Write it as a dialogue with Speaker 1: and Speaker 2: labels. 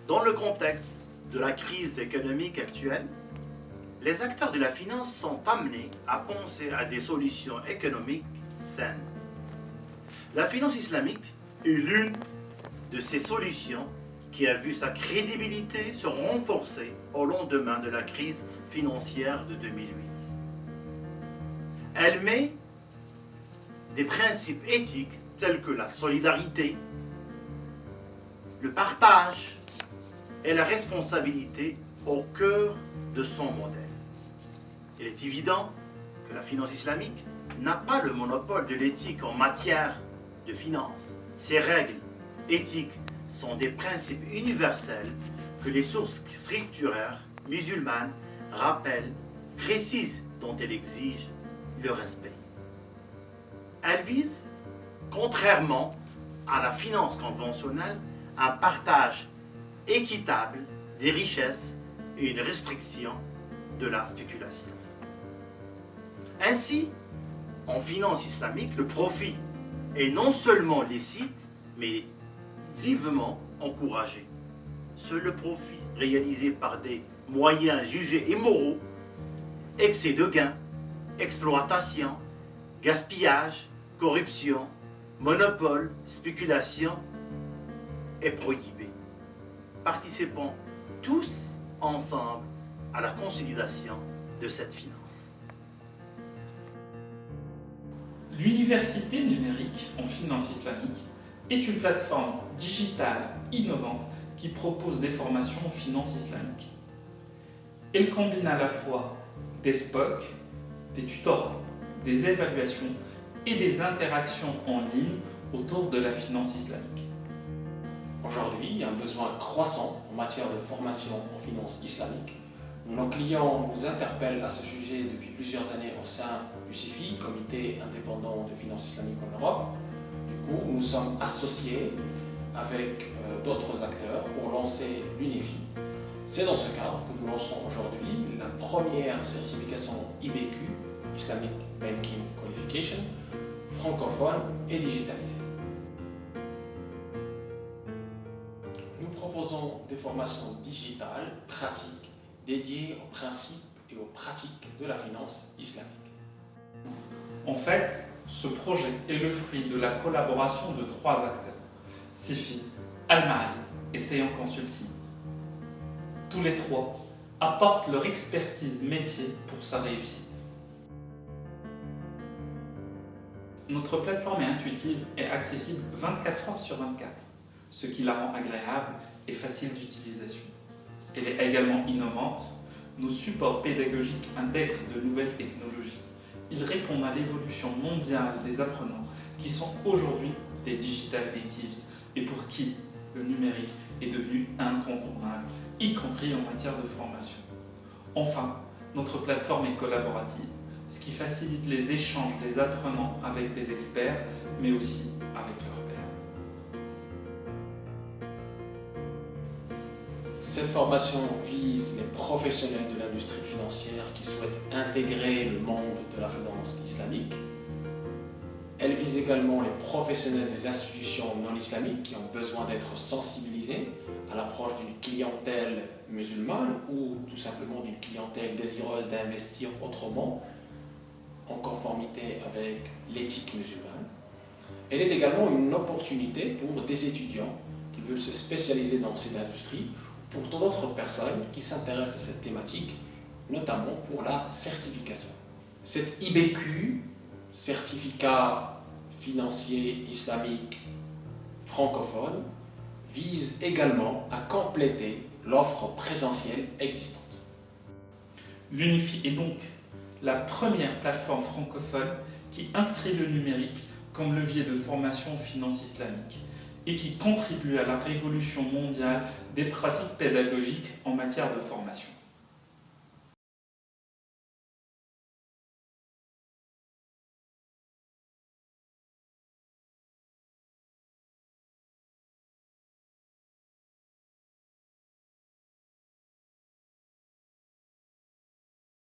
Speaker 1: Dans le contexte de la crise économique actuelle, les acteurs de la finance sont amenés à penser à des solutions économiques saines. La finance islamique est l'une de ces solutions qui a vu sa crédibilité se renforcer au lendemain de la crise financière de 2008. Elle met des principes éthiques tels que la solidarité, le partage et la responsabilité au cœur de son modèle. Il est évident que la finance islamique n'a pas le monopole de l'éthique en matière de finance. Ces règles éthiques sont des principes universels que les sources scripturaires musulmanes rappellent, précisent, dont elles exigent le respect. Elles visent, contrairement à la finance conventionnelle, un partage équitable des richesses et une restriction de la spéculation. Ainsi, en finance islamique, le profit est non seulement licite, mais vivement encouragé. Seul le profit réalisé par des moyens jugés immoraux, excès de gains, exploitation, gaspillage, corruption, monopole, spéculation est prohibé. Participons tous ensemble à la consolidation de cette finance.
Speaker 2: L'Université numérique en finance islamique est une plateforme digitale innovante qui propose des formations en finance islamique. Elle combine à la fois des SPOC, des tutorats, des évaluations et des interactions en ligne autour de la finance islamique.
Speaker 3: Aujourd'hui, il y a un besoin croissant en matière de formation en finance islamique. Nos clients nous interpellent à ce sujet depuis plusieurs années au sein du CIFI, Comité indépendant de finance islamique en Europe. Du coup, nous sommes associés avec d'autres acteurs pour lancer l'UNIFI. C'est dans ce cadre que nous lançons aujourd'hui la première certification IBQ, Islamic Banking Qualification, francophone et digitalisée. Nous proposons des formations digitales, pratiques, dédiées aux principes et aux pratiques de la finance islamique.
Speaker 2: En fait, ce projet est le fruit de la collaboration de 3 acteurs, CIFI, Al-Ma'ali et Seyon Consulting. Tous les 3 apportent leur expertise métier pour sa réussite. Notre plateforme est intuitive et accessible 24 heures sur 24, ce qui la rend agréable et facile d'utilisation. Elle est également innovante. Nos supports pédagogiques intègrent de nouvelles technologies. Ils répondent à l'évolution mondiale des apprenants qui sont aujourd'hui des digital natives et pour qui le numérique est devenu incontournable, y compris en matière de formation. Enfin, notre plateforme est collaborative, ce qui facilite les échanges des apprenants avec les experts, mais aussi avec leurs pairs.
Speaker 3: Cette formation vise les professionnels de l'industrie financière qui souhaitent intégrer le monde de la finance islamique. Elle vise également les professionnels des institutions non islamiques qui ont besoin d'être sensibilisés à l'approche d'une clientèle musulmane ou tout simplement d'une clientèle désireuse d'investir autrement en conformité avec l'éthique musulmane. Elle est également une opportunité pour des étudiants qui veulent se spécialiser dans cette industrie, pour d'autres personnes qui s'intéressent à cette thématique, notamment pour la certification. Cette IBQ, certificat financier islamique francophone, vise également à compléter l'offre présentielle existante.
Speaker 2: L'UNIFI est donc la première plateforme francophone qui inscrit le numérique comme levier de formation en finance islamique et qui contribue à la révolution mondiale des pratiques pédagogiques en matière de formation.